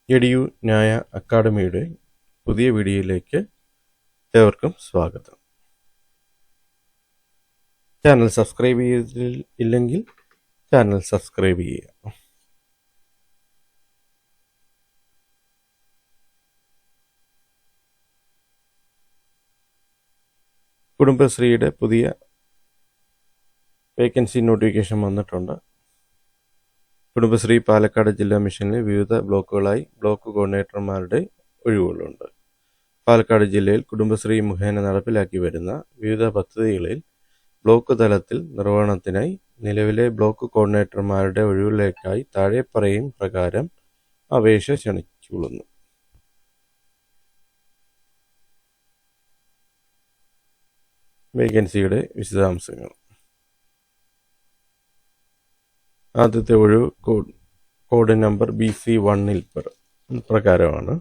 എഡിയു ന്യായ അക്കാഡമിയുടെ പുതിയ വീഡിയോയിലേക്ക് ഏവർക്കും സ്വാഗതം. ചാനൽ സബ്സ്ക്രൈബ് ചെയ്തില്ലെങ്കിൽ ചാനൽ സബ്സ്ക്രൈബ് ചെയ്യുക. കുടുംബശ്രീയുടെ പുതിയ വേക്കൻസി നോട്ടിഫിക്കേഷൻ വന്നിട്ടുണ്ട്. കുടുംബശ്രീ പാലക്കാട് ജില്ലാ മിഷനിലെ വിവിധ ബ്ലോക്കുകളായി ബ്ലോക്ക് കോർഡിനേറ്റർമാരുടെ ഒഴിവുകളുണ്ട്. പാലക്കാട് ജില്ലയിൽ കുടുംബശ്രീ മുഖേന നടപ്പിലാക്കി വരുന്ന വിവിധ പദ്ധതികളിൽ ബ്ലോക്ക് തലത്തിൽ നിർവഹണത്തിനായി നിലവിലെ ബ്ലോക്ക് കോർഡിനേറ്റർമാരുടെ ഒഴിവുകളിലേക്കായി താഴെ പറയും പ്രകാരം അപേക്ഷ ക്ഷണിച്ചുകൊള്ളുന്നു. വേക്കൻസിയുടെ വിശദാംശങ്ങൾ. ആദ്യത്തെ ഒഴിവ് കോഡ് നമ്പർ BC1 പ്രകാരമാണ്.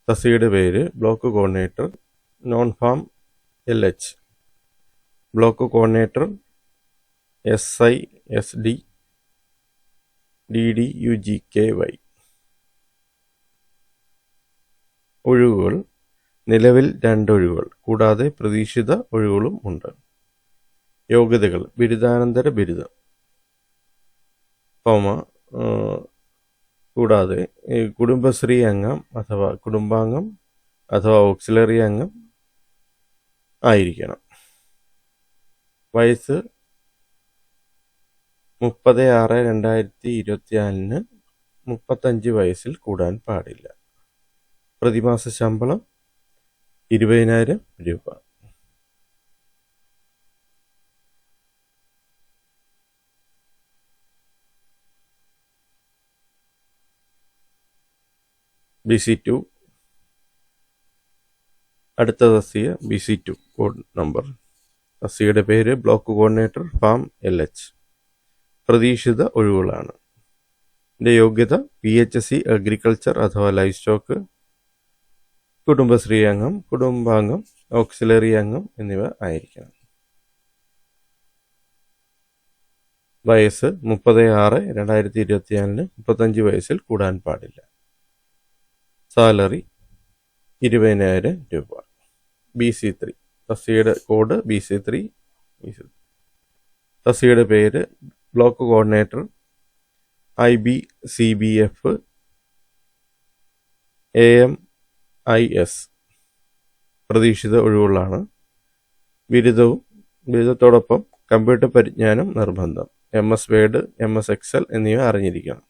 തസ്തികയുടെ പേര് block coordinator non farm LH, block coordinator SI SD DD UGKY. ഒഴിവുകൾ നിലവിൽ 2 ഒഴിവുകൾ കൂടാതെ പ്രതീക്ഷിത ഒഴിവുകളും ഉണ്ട്. യോഗ്യതകൾ: ബിരുദാനന്തര ബിരുദം, കൂടാതെ കുടുംബശ്രീ അംഗം അഥവാ കുടുംബാംഗം അഥവാ ഓക്സിലറി അംഗം ആയിരിക്കണം. വയസ്സ് 30/6/2024 35 വയസ്സിൽ കൂടാൻ പാടില്ല. പ്രതിമാസ ശമ്പളം 20,000 രൂപ. BC2. അടുത്ത തസ്തിക BC2 കോഡ് നമ്പർ. തസ്തികയുടെ പേര് ബ്ലോക്ക് കോർഡിനേറ്റർ ഫാം LH. പ്രതീക്ഷിത ഒഴിവുകളാണ്. ഇതിൻ്റെ യോഗ്യത PHC അഗ്രികൾച്ചർ അഥവാ ലൈഫ് സ്റ്റോക്ക്, കുടുംബശ്രീ അംഗം, കുടുംബാംഗം, ഓക്സിലറി അംഗം എന്നിവ ആയിരിക്കണം. വയസ്സ് 30/6/2024 35 വയസ്സിൽ കൂടാൻ പാടില്ല. സാലറി 20,000 രൂപ. BC3. തസ്തികയുടെ code BC3. തസ്തികയുടെ പേര് ബ്ലോക്ക് കോർഡിനേറ്റർ IBCBF AMIS. പ്രതീക്ഷിത ഒഴിവുകളാണ്. ബിരുദത്തോടൊപ്പം കമ്പ്യൂട്ടർ പരിജ്ഞാനം നിർബന്ധം. MS Word, MS Excel എന്നിവ അറിഞ്ഞിരിക്കണം.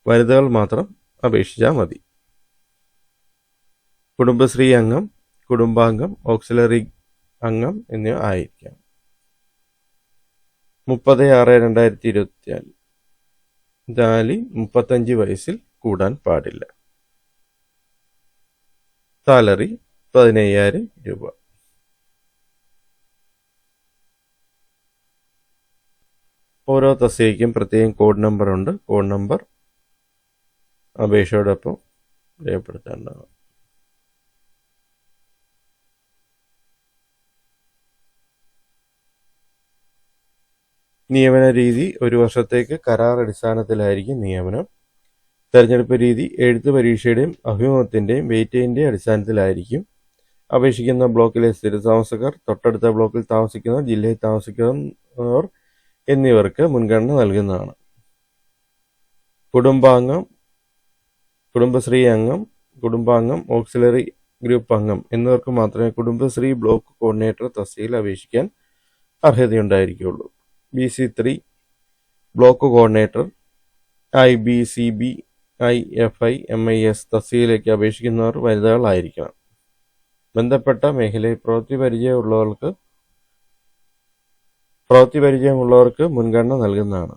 വനിതകൾ മാത്രം അപേക്ഷിച്ചാൽ മതി. കുടുംബശ്രീ അംഗം, കുടുംബാംഗം, ഓക്സിലറി അംഗം എന്നിവ ആയിരിക്കണം. 30/6/2024 35 വയസ്സിൽ കൂടാൻ പാടില്ല. സാലറി 15,000 രൂപ. ഓരോ തസ്തികയ്ക്കും പ്രത്യേകം കോഡ് നമ്പർ ഉണ്ട്. കോഡ് നമ്പർ അപേക്ഷയോടൊപ്പം രേഖപ്പെടുത്തേണ്ടതാണ്. നിയമന രീതി: 1 വർഷത്തേക്ക് കരാർ അടിസ്ഥാനത്തിലായിരിക്കും നിയമനം. തെരഞ്ഞെടുപ്പ് രീതി എഴുത്ത് പരീക്ഷയുടെയും അഭിമുഖത്തിൻ്റെയും വെയിറ്റേജിൻ്റെയും അടിസ്ഥാനത്തിലായിരിക്കും. അപേക്ഷിക്കുന്ന ബ്ലോക്കിലെ സ്ഥിരതാമസക്കാർ, തൊട്ടടുത്ത ബ്ലോക്കിൽ താമസിക്കുന്നവർ, ജില്ലയിൽ താമസിക്കുന്നവർ എന്നിവർക്ക് മുൻഗണന നൽകുന്നതാണ്. കുടുംബാംഗം, കുടുംബശ്രീ അംഗം, കുടുംബാംഗം, ഓക്സിലറി ഗ്രൂപ്പ് അംഗം എന്നിവർക്ക് മാത്രമേ കുടുംബശ്രീ ബ്ലോക്ക് കോർഡിനേറ്റർ തസ്തികയിൽ അപേക്ഷിക്കാൻ അർഹതയുണ്ടായിരിക്കുകയുള്ളൂ. BC3 ബ്ലോക്ക് കോർഡിനേറ്റർ IBCBIFI-MIS തസ്തികയിലേക്ക് അപേക്ഷിക്കുന്നവർ വനിതകളായിരിക്കണം. ബന്ധപ്പെട്ട മേഖലയിൽ പ്രവൃത്തി പരിചയമുള്ളവർക്ക് മുൻഗണന നൽകുന്നതാണ്.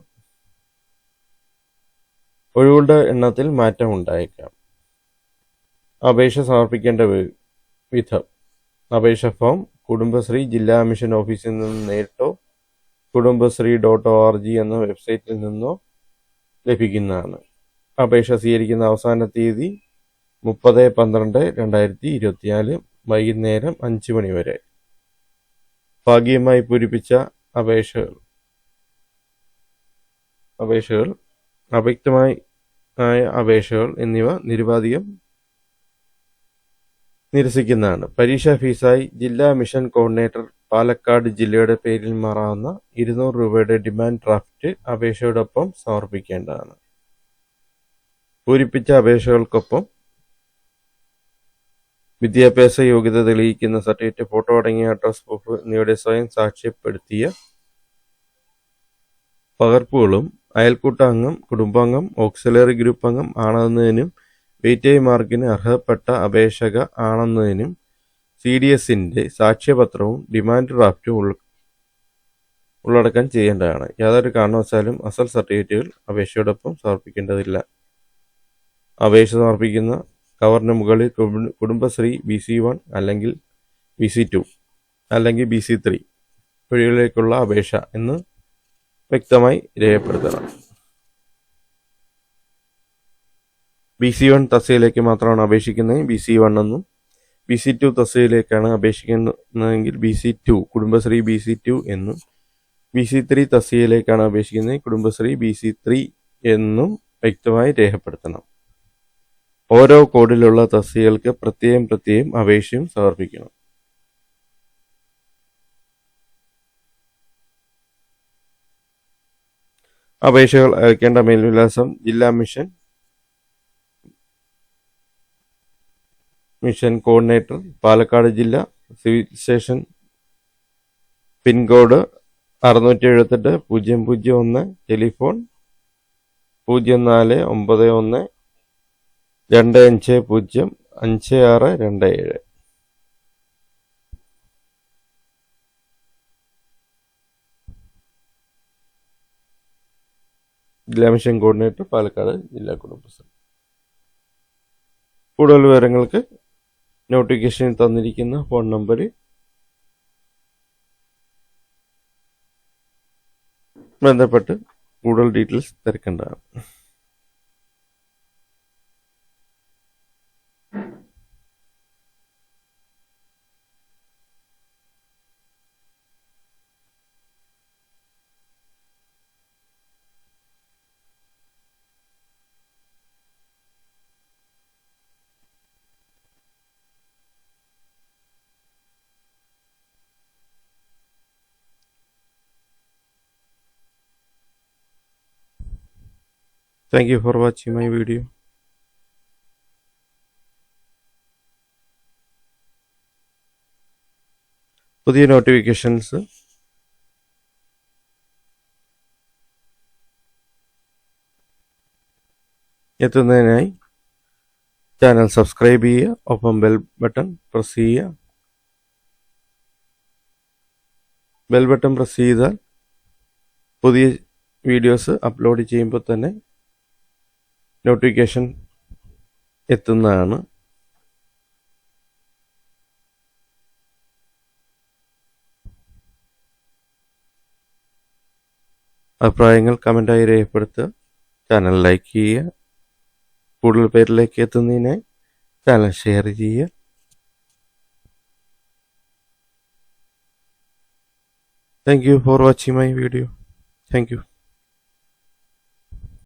ഒഴിവുകളുടെ എണ്ണത്തിൽ മാറ്റം ഉണ്ടായേക്കാം. അപേക്ഷ സമർപ്പിക്കേണ്ട വിധം: അപേക്ഷ ഫോം കുടുംബശ്രീ ജില്ലാ മിഷൻ ഓഫീസിൽ നിന്ന് നേരിട്ടോ കുടുംബശ്രീ.org എന്ന വെബ്സൈറ്റിൽ നിന്നോ ലഭിക്കുന്നതാണ്. അപേക്ഷ സ്വീകരിക്കുന്ന അവസാന തീയതി 30/12/2024 വൈകുന്നേരം 5 മണി വരെ. ഭാഗികമായി പൂരിപ്പിച്ച അപേക്ഷകൾ അപേക്ഷകൾ, അവ്യക്തമായ അപേക്ഷകൾ എന്നിവ നിരുപാധികം നിരസിക്കുന്നതാണ്. പരീക്ഷാ ഫീസായി ജില്ലാ മിഷൻ കോർഡിനേറ്റർ പാലക്കാട് ജില്ലയുടെ പേരിൽ മാറാവുന്ന 200 രൂപയുടെ ഡിമാൻഡ് ഡ്രാഫ്റ്റ് അപേക്ഷയോടൊപ്പം സമർപ്പിക്കേണ്ടതാണ്. പൂരിപ്പിച്ച അപേക്ഷകൾക്കൊപ്പം വിദ്യാഭ്യാസ യോഗ്യത തെളിയിക്കുന്ന സർട്ടിഫിക്കറ്റ്, ഫോട്ടോ അടങ്ങിയ അഡ്രസ് പ്രൂഫ് എന്നിവയുടെ സ്വയം സാക്ഷ്യപ്പെടുത്തിയ പകർപ്പുകളും അയൽക്കൂട്ട അംഗം, കുടുംബാംഗം, ഓക്സിലറി ഗ്രൂപ്പ് അംഗം ആണെന്നതിനും വെയിറ്റേജ് മാർക്കിന് അർഹതപ്പെട്ട അപേക്ഷക ആണെന്നതിനും CDSന്റെ സാക്ഷ്യപത്രവും ഡിമാൻഡ് ഡ്രാഫ്റ്റും ഉള്ളടക്കം ചെയ്യേണ്ടതാണ്. യാതൊരു കാരണവശാലും അസൽ സർട്ടിഫിക്കറ്റുകൾ അപേക്ഷയോടൊപ്പം സമർപ്പിക്കേണ്ടതില്ല. അപേക്ഷ സമർപ്പിക്കുന്ന കവറിന് മുകളിൽ കുടുംബശ്രീ BC1 അല്ലെങ്കിൽ BC2 അല്ലെങ്കിൽ BC3 വഴികളിലേക്കുള്ള അപേക്ഷ എന്ന് വ്യക്തമായി രേഖപ്പെടുത്തണം. BC1 തസ്തികയിലേക്ക് മാത്രമാണ് അപേക്ഷിക്കുന്നത് BC1 എന്നും, BC2 തസ്തികയിലേക്കാണ് അപേക്ഷിക്കുന്നതെങ്കിൽ BC2 കുടുംബശ്രീ BC2 എന്നും, BC3 തസ്തികയിലേക്കാണ് അപേക്ഷിക്കുന്നത് കുടുംബശ്രീ BC3 എന്നും വ്യക്തമായി രേഖപ്പെടുത്തണം. ഓരോ കോഡിലുള്ള തസ്തികകൾക്ക് പ്രത്യേകം അപേക്ഷയും സമർപ്പിക്കണം. അപേക്ഷകൾ അയക്കേണ്ട മേൽവിലാസം ജില്ലാ മിഷൻ കോർഡിനേറ്റർ പാലക്കാട് ജില്ല, സിവിൽ സ്റ്റേഷൻ, പിൻകോഡ് 678-001, ടെലിഫോൺ 049125055627. ജില്ലാ മിഷൻ കോർഡിനേറ്റർ പാലക്കാട് ജില്ലാ കുടുംബശ്രീ. കൂടുതൽ വിവരങ്ങൾക്ക് നോട്ടിഫിക്കേഷനിൽ തന്നിരിക്കുന്ന ഫോൺ നമ്പറിൽ ബന്ധപ്പെട്ട് കൂടുതൽ ഡീറ്റെയിൽസ് തിരക്കേണ്ടതാണ്. Thank you for watching my video. പുതിയ നോട്ടിഫിക്കേഷൻസ് എത്തുന്നതിനായി ചാനൽ സബ്സ്ക്രൈബ് ചെയ്യുക, ഒപ്പം ബെൽ ബട്ടൺ പ്രസ് ചെയ്യുക. ബെൽ ബട്ടൺ പ്രസ് ചെയ്താൽ പുതിയ വീഡിയോസ് അപ്ലോഡ് ചെയ്യുമ്പോൾ തന്നെ നോട്ടിഫിക്കേഷൻ എത്തുന്നതാണ്. അഭിപ്രായങ്ങൾ കമൻ്റായി രേഖപ്പെടുത്തുക. ചാനൽ ലൈക്ക് ചെയ്യുക. കൂടുതൽ പേരിലേക്ക് എത്തുന്നതിനായി ചാനൽ ഷെയർ ചെയ്യുക. Thank you for watching my video. Thank you.